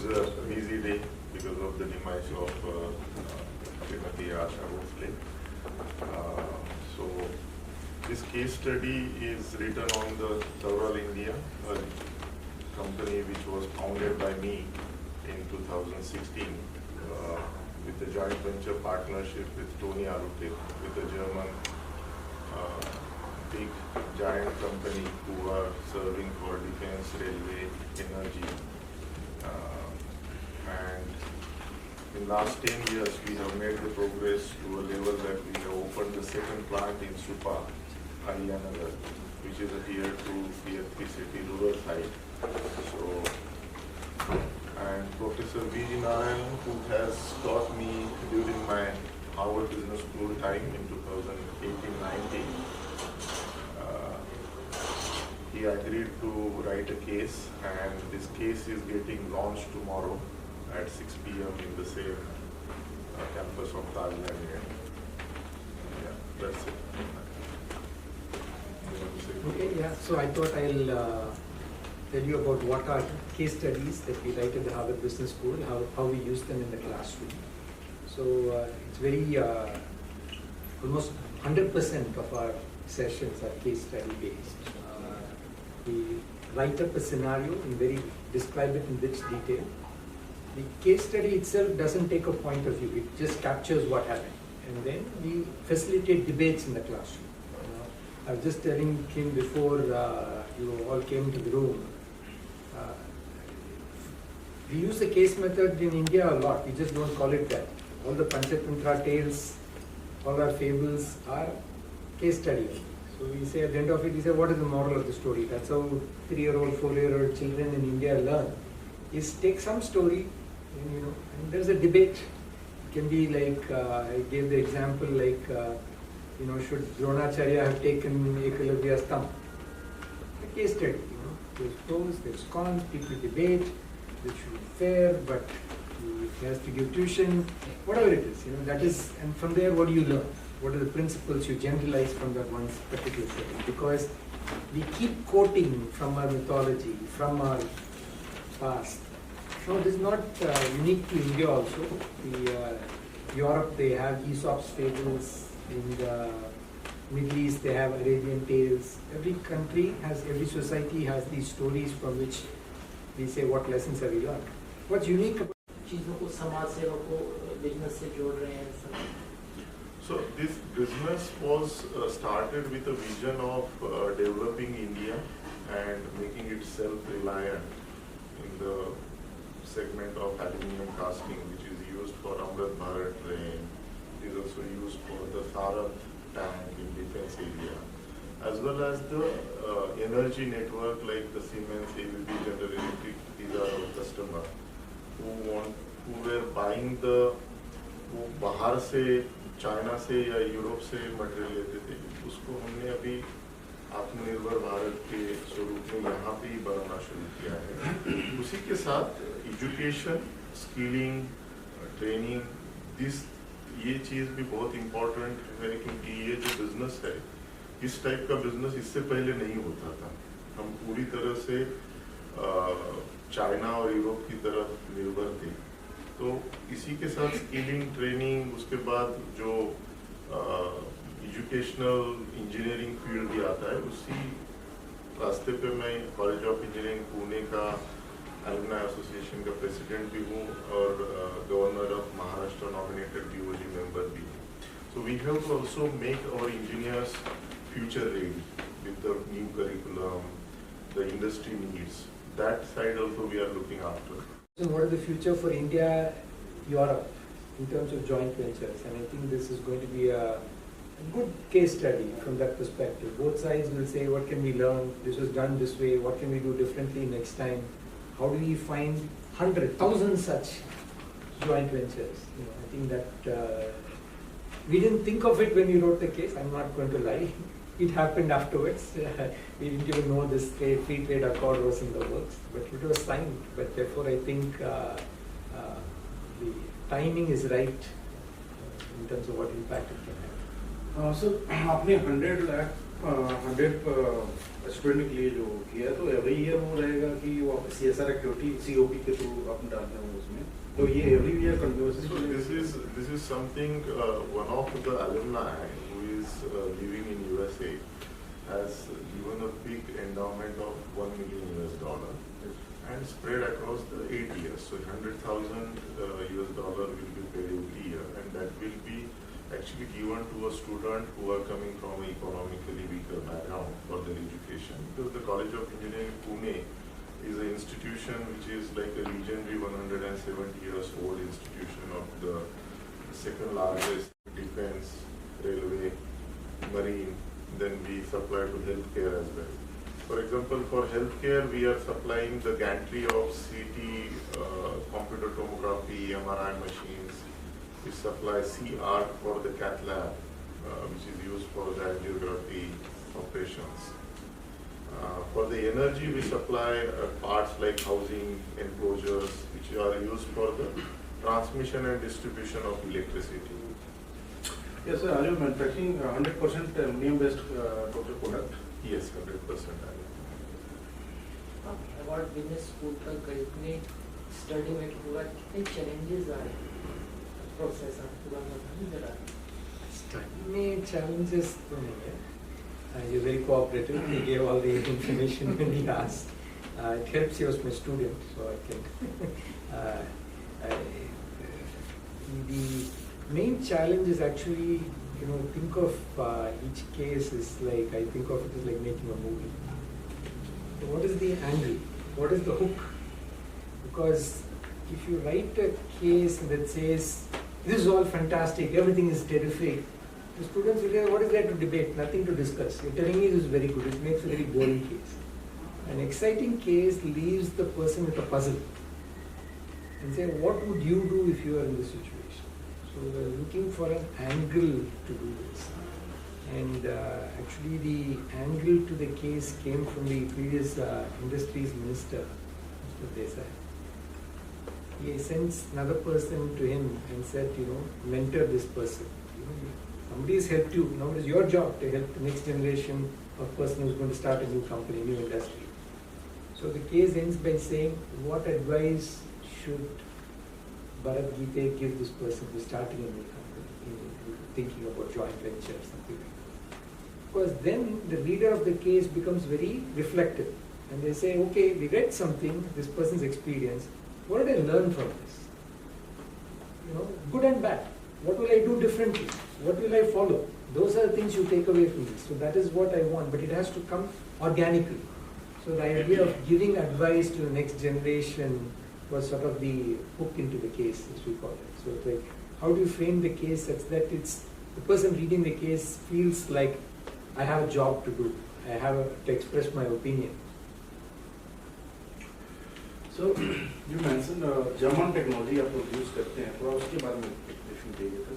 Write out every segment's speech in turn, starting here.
is a busy day because of the demise of Srimati Asha Bhosle. So this case study is written on the Saural India, a company which was founded by me in 2016 with a joint venture partnership with Tony Arute, with a German big giant company who are serving for defense, railway, energy. And in last 10 years, we have made the progress to a level that we have opened the second plant in Supa, Haryana, which is a tier 2 PFP city rural site. So, and Professor V.G. Narayan, who has taught me during my Harvard Business School time in 2018-19, he agreed to write a case, and this case is getting launched tomorrow at 6 p.m. in the same campus of Tajland. Yeah, that's it. Okay, yeah, so I thought I'll tell you about what are case studies that we write at the Harvard Business School, how we use them in the classroom. So it's very, almost 100% of our sessions are case study based. We write up a scenario and describe it in rich detail. The case study itself doesn't take a point of view, it just captures what happened. And then we facilitate debates in the classroom. I was just telling Kim before you all came to the room, we use the case method in India a lot, we just don't call it that. All the Panchatantra tales, all our fables are case study. So we say at the end of it, we say, what is the moral of the story? That's how 3-year-old, 4-year-old children in India learn. Is take some story, and there's a debate. It can be like, I gave the example like, should Dronacharya have taken Ekalavya's thumb? A case study, there's pros, there's cons, people debate, this should be fair, but he has to give tuition, whatever it is, that is, and from there what do you learn? What are the principles you generalize from that one particular study? Because we keep quoting from our mythology, from our past. So it is not unique to India also. Europe, they have Aesop's fables. In the Middle East, they have Arabian tales. Every country has, every society has these stories from which we say what lessons have we learned. What's unique about चीजों को समाज सेवा को business से जोड़ रहे हैं सब. So this business was started with a vision of developing India and making it self-reliant in the segment of aluminium casting, which is used for Amrit Bharat train, is also used for the Safalot tank in defense area, as well as the energy network like the Siemens, ABB, General Electric. These are our customers who were buying the, वो बाहर से China से या Europe से material लेते थे, उसको हमने अभी आत्मनिर्भर भारत के स्वरूप में यहाँ पे ही बनाना शुरू किया है. उसी के साथ एजुकेशन, स्किलिंग, ट्रेनिंग, ये चीज़ भी बहुत इम्पोर्टेंट है, क्योंकि ये जो बिजनेस है, इस टाइप का बिजनेस इससे पहले नहीं होता था. हम पूरी तरह से चाइना और यूरोप की तरफ निर्भर थे. तो इसी के साथ स्किलिंग, ट्रेनिंग, उसके बाद जो एजुकेशनल इंजीनियरिंग फील्ड भी आता है, उसी रास्ते पे मैं कॉलेज ऑफ इंजीनियरिंग पुणे का एलुमनाई एसोसिएशन का प्रेसिडेंट भी हूँ और governor of Maharashtra nominated BOG member भी हूँ. So we have to also make our engineers future ready with the new curriculum, the industry needs. That side also we are looking after. So what is the future for India, Europe, in terms of joint ventures? And I think this is going to be a good case study from that perspective. Both sides will say, what can we learn? This was done this way. What can we do differently next time? How do we find 100,000 such joint ventures? I think that we didn't think of it when we wrote the case. I'm not going to lie. It happened afterwards. We didn't even know this free trade accord was in the works, but it was signed. But therefore, I think the timing is right in terms of what impact it can have. So, आपने 100 lakh 100 student के लिए जो किया है, तो every year वो रहेगा कि वो आपकी CSR एक्टिविटी COP के थ्रू आप डालते हैं उसमें, तो ये every year So continuously this is something one of the alumni who is living in USA has given a big endowment of $1 million and spread across the 8 years. So $100,000 will be paid every year, and that will be actually given to a student who are coming from an economically weaker background for their education. Because the College of Engineering Pune is an institution which is like a legendary 170 years old institution of the second largest defense, railway, marine. Then we supply to healthcare as well. For example, for healthcare, we are supplying the gantry of CT, computer tomography, MRI machines. We supply CR for the cath lab, which is used for the angiography operations. For the energy, we supply parts like housing, enclosures, which are used for the transmission and distribution of electricity. Yes, sir. Are you manufacturing 100% aluminum-based total product? Yes, 100%. Award business school तक गए, इतने study में हुआ, कितने challenges आए process आपको बताना जरा। Study में challenges तो नहीं है. You're very cooperative. He gave all the information when he asked. It helps. He was my student, so I can. The main challenge is actually, think of each case is like, I think of it as like making a movie. So what is the angle? What is the hook? Because if you write a case that says, this is all fantastic, everything is terrific, the students will say, what is there to debate? Nothing to discuss. You're telling me this is very good. It makes a very boring case. An exciting case leaves the person with a puzzle and say, what would you do if you are in this situation? So we're looking for an angle to do this. And actually the angle to the case came from the previous industries minister, Mr. Desai. He sends another person to him and said, mentor this person. Somebody has helped you. Now it is your job to help the next generation of person who's going to start a new company, new industry. So the case ends by saying, what advice should Bharat Gita give this person who's starting a new company, thinking about joint venture or something like that? Because then the reader of the case becomes very reflective. And they say, okay, we read something, this person's experience, what did I learn from this? Good and bad. What will I do differently? What will I follow? Those are the things you take away from this. So that is what I want, but it has to come organically. So the idea of giving advice to the next generation was sort of the hook into the case, as we call it. So it's like, how do you frame the case such that the person reading the case feels like I have a job to do. I have to express my opinion. So you mentioned German technology आप लोग use करते हैं, थोड़ा उसके बारे में information दीजिए तो.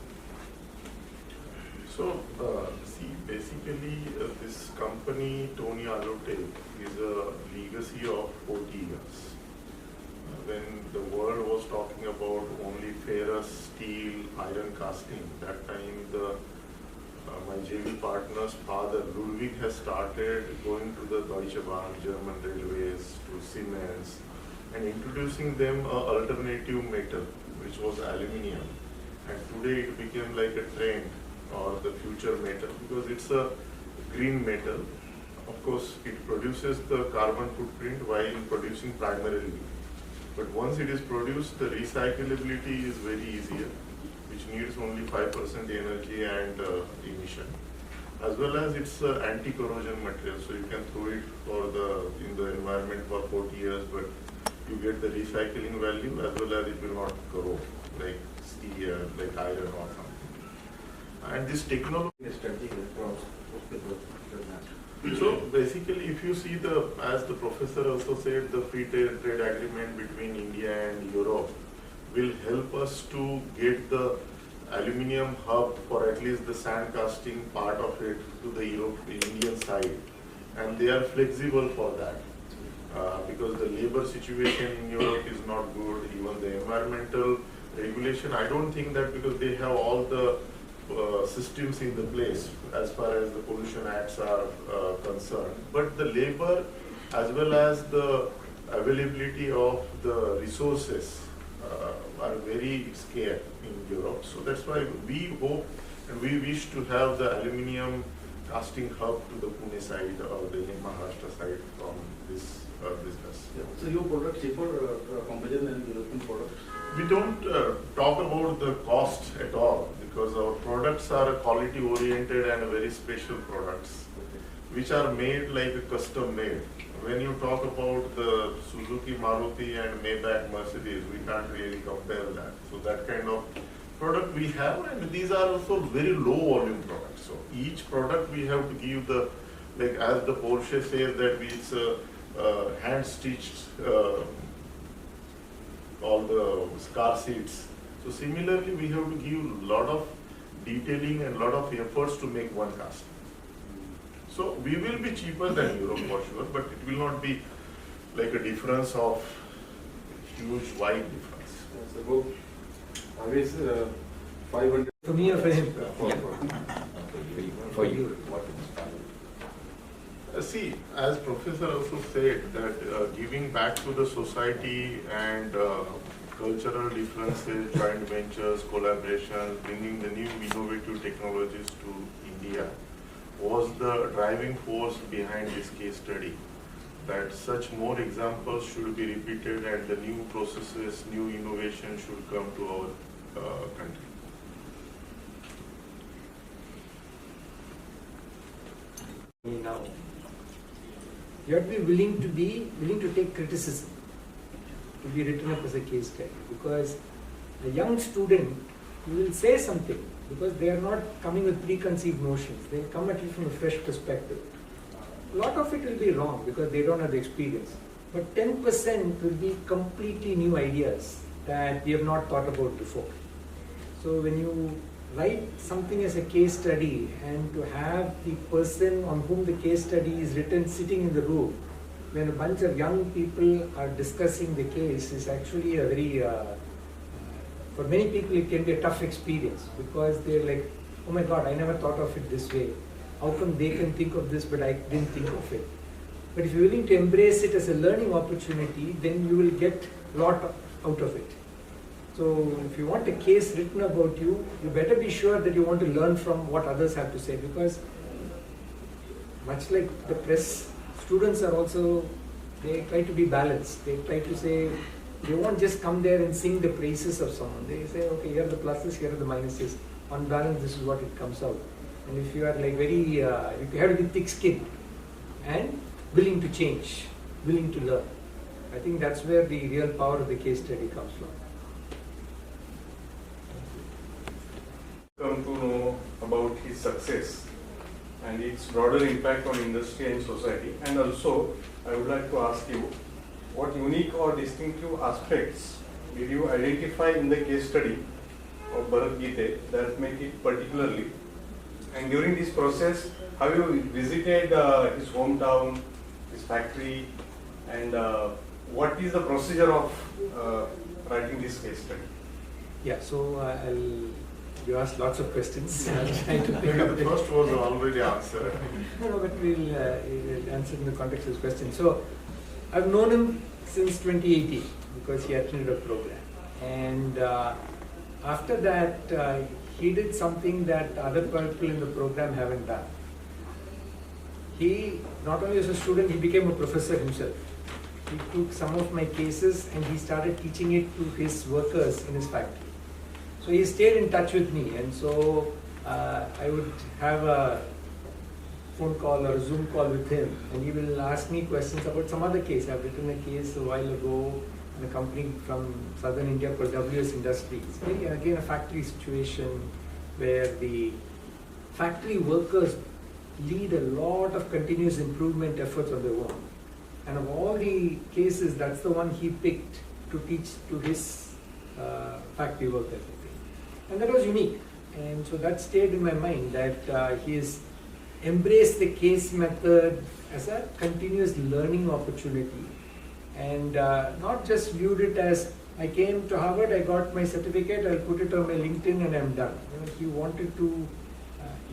So see, basically this company Tony Alote is a legacy of 40 years. When the world was talking about only ferrous steel, iron casting, that time my JV partner's father, Ludwig, has started going to the Deutsche Bahn, German railways, to Siemens, and introducing them an alternative metal, which was aluminium. And today it became like a trend or the future metal because it's a green metal. Of course, it produces the carbon footprint while producing primarily. But once it is produced, the recyclability is very easier, which needs only 5% energy and emission. As well as it's anti-corrosion material, so you can throw it in the environment for 40 years, but you get the recycling value as well as it will not corrode like steel, like iron or something. And this technology. So basically, if you see as the professor also said, the free trade agreement between India and Europe will help us to get the aluminium hub for at least the sand casting part of it to the Indian side, and they are flexible for that. Because the labor situation in Europe is not good, even the environmental regulation, I don't think that because they have all the systems in the place as far as the pollution acts are concerned, but the labor as well as the availability of the resources are very scarce in Europe. So that's why we hope and we wish to have the aluminium casting hub to the Pune side or the Maharashtra side from this business. Yeah. So your product cheaper comparison than European products? We don't talk about the cost at all because our products are quality oriented and very special products which are made like a custom made. When you talk about the Suzuki, Maruti and Maybach, Mercedes, we can't really compare that. So that kind of product we have, and these are also very low volume products. So each product we have to give the, like as the Porsche says that it's hand stitched all the car seats. So similarly we have to give a lot of detailing and lot of efforts to make one cast. So we will be cheaper than Europe for sure, but it will not be like a difference of huge wide difference. So go always 500 For me or for him? For you, what is See, as Professor also said, that giving back to the society and cultural differences, joint ventures, collaborations, bringing the new innovative technologies to India was the driving force behind this case study. That such more examples should be repeated and the new processes, new innovation should come to our country. Now, you have to be willing to take criticism, to be written up as a case study, because a young student will say something because they are not coming with preconceived notions. They come at it from a fresh perspective. A lot of it will be wrong because they don't have the experience, but 10% will be completely new ideas that we have not thought about before. So when you write something as a case study and to have the person on whom the case study is written sitting in the room when a bunch of young people are discussing the case is actually a very, for many people it can be a tough experience because they're like, oh my God, I never thought of it this way. How come they can think of this but I didn't think of it? But if you're willing to embrace it as a learning opportunity, then you will get a lot out of it. So if you want a case written about you, you better be sure that you want to learn from what others have to say, because much like the press, students are also, they try to be balanced. They try to say, they won't just come there and sing the praises of someone. They say, okay, here are the pluses, here are the minuses. On balance, this is what it comes out. And if you are like very, if you have to be thick-skinned and willing to change, willing to learn, I think that's where the real power of the case study comes from. Come to know about his success and its broader impact on industry and society. And also, I would like to ask you, what unique or distinctive aspects did you identify in the case study of Bharat Gite that make it particularly? And during this process, have you visited his hometown, his factory, and what is the procedure of writing this case study? Yeah, so you asked lots of questions. I'll try to pick up The first was already answered. No, but we'll answer in the context of this question. So, I've known him since 2018 because he attended a program. And after that, he did something that other people in the program haven't done. He, not only as a student, he became a professor himself. He took some of my cases and he started teaching it to his workers in his factory. So he stayed in touch with me, and so I would have a phone call or a Zoom call with him, and he will ask me questions about some other case. I've written a case a while ago in a company from southern India called WS Industries. Again, a factory situation where the factory workers lead a lot of continuous improvement efforts on their own. And of all the cases, that's the one he picked to teach to his factory workers. And that was unique. And so that stayed in my mind, that he has embraced the case method as a continuous learning opportunity and not just viewed it as I came to Harvard, I got my certificate, I'll put it on my LinkedIn and I'm done. He wanted to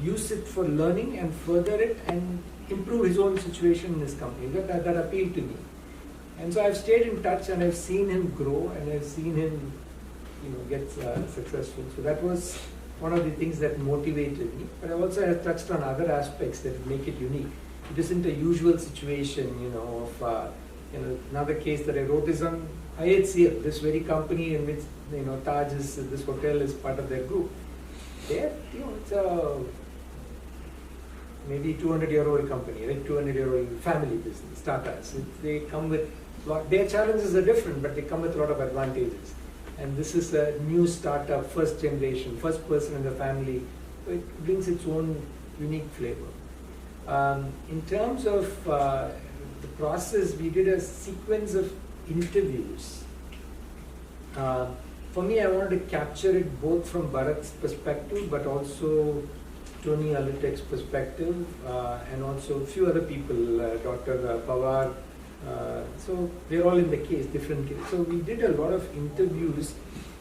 use it for learning and further it and improve his own situation in his company. That appealed to me. And so I've stayed in touch and I've seen him grow and I've seen him get successful. So that was one of the things that motivated me. But I also have touched on other aspects that make it unique. It isn't a usual situation, of another case that I wrote is on IHCL, this very company in which Taj is, this hotel is part of their group. They're, it's a maybe 200-year-old company, right? 200-year-old family business, Tatas. They come with their challenges are different, but they come with a lot of advantages. And this is a new startup, first generation, first person in the family. So it brings its own unique flavor. In terms of the process, we did a sequence of interviews. For me, I wanted to capture it both from Bharat's perspective, but also Tony Alitek's perspective, and also a few other people, Dr. Pawar. So they're all in the case, different case. So we did a lot of interviews,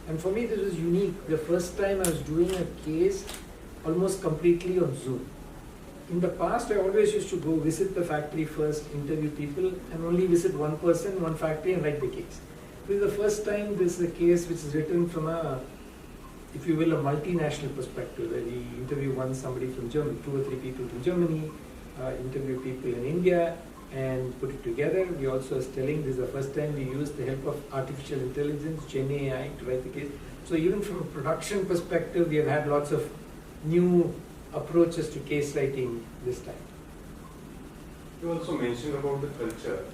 and for me this was unique. The first time I was doing a case almost completely on Zoom. In the past, I always used to go visit the factory first, interview people, and only visit one person, one factory, and write the case. This is the first time this is a case which is written from a, if you will, a multinational perspective, where we interview somebody from Germany, 2 or 3 people from Germany, interview people in India, and put it together. We also are telling this is the first time we used the help of artificial intelligence, Gen AI, to write the case. So even from a production perspective, we have had lots of new approaches to case writing this time. You also mentioned about the culture.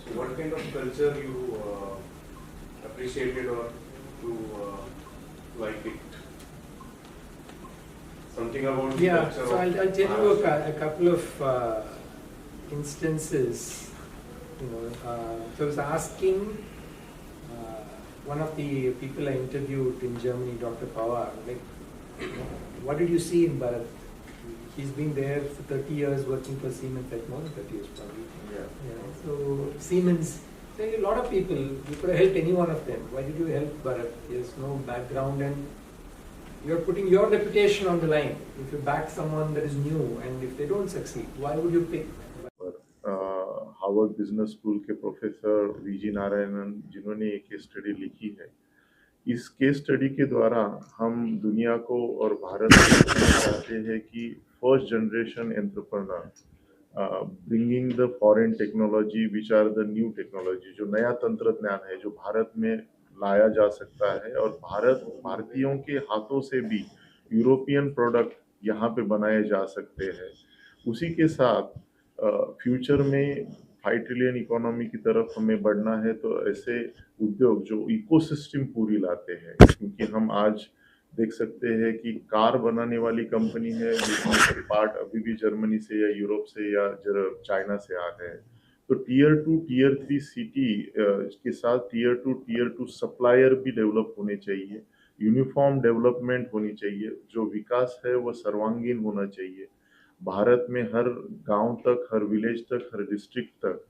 So what kind of culture you appreciated or you liked it? Something about the culture. So I'll tell you a couple of instances. So I was asking one of the people I interviewed in Germany, Dr. Pawar, what did you see in Bharat? He's been there for 30 years working for Siemens, like more than 30 years probably. So Siemens, there are a lot of people, you could have helped any one of them. Why did you help Bharat? He has no background and you're putting your reputation on the line. If you back someone that is new and if they don't succeed, why would you pick? Harvard business school के professor V G Narayanan जिन्होंने एक case study लिखी है, इस case study के द्वारा हम दुनिया को और भारत को बताना चाहते हैं कि first generation entrepreneur bringing the foreign technology which are the new technology, जो नया तंत्रज्ञान है जो भारत में लाया जा सकता है और भारतीयों के हाथों से भी यूरोपियन प्रोडक्ट यहाँ पे बनाए जा सकते हैं। उसी के साथ फ्यूचर में 5 ट्रिलियन इकोनॉमी की तरफ हमें बढ़ना है, तो ऐसे उद्योग जो इकोसिस्टम पूरी लाते हैं, क्योंकि हम आज देख सकते हैं कि कार बनाने वाली कंपनी है जिसमें पार्ट अभी भी जर्मनी से या यूरोप से या चाइना से आ रहे हैं, तो टीयर 2 टीयर 3 सिटी के साथ टीयर 2 सप्लायर भी डेवलप होने चाहिए, यूनिफॉर्म डेवलपमेंट होनी चाहिए, जो विकास है वो सर्वांगीण होना चाहिए। भारत में हर गांव तक, हर विलेज तक, हर डिस्ट्रिक्ट तक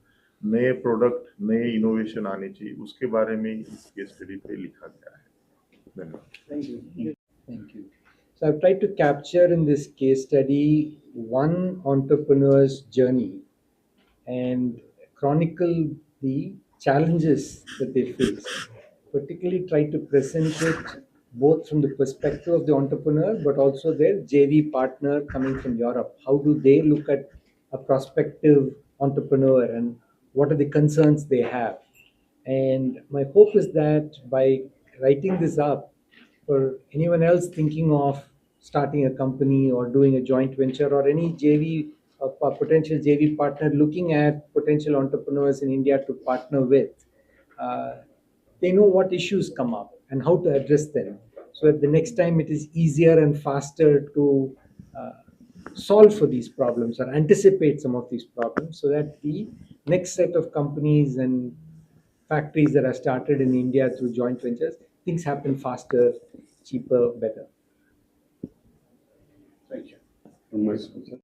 नए प्रोडक्ट, नए इनोवेशन आने चाहिए, उसके बारे में इस केस स्टडी पे लिखा गया है। धन्यवाद। Thank you. So I've tried to capture in this case study one entrepreneur's journey and chronicle the challenges that they face. Particularly try to present it both from the perspective of the entrepreneur, but also their JV partner coming from Europe. How do they look at a prospective entrepreneur and what are the concerns they have? And my hope is that by writing this up, for anyone else thinking of starting a company or doing a joint venture or any JV, a potential JV partner looking at potential entrepreneurs in India to partner with, they know what issues come up and how to address them. So that the next time it is easier and faster to solve for these problems or anticipate some of these problems, so that the next set of companies and factories that are started in India through joint ventures, things happen faster, cheaper, better. Thank you.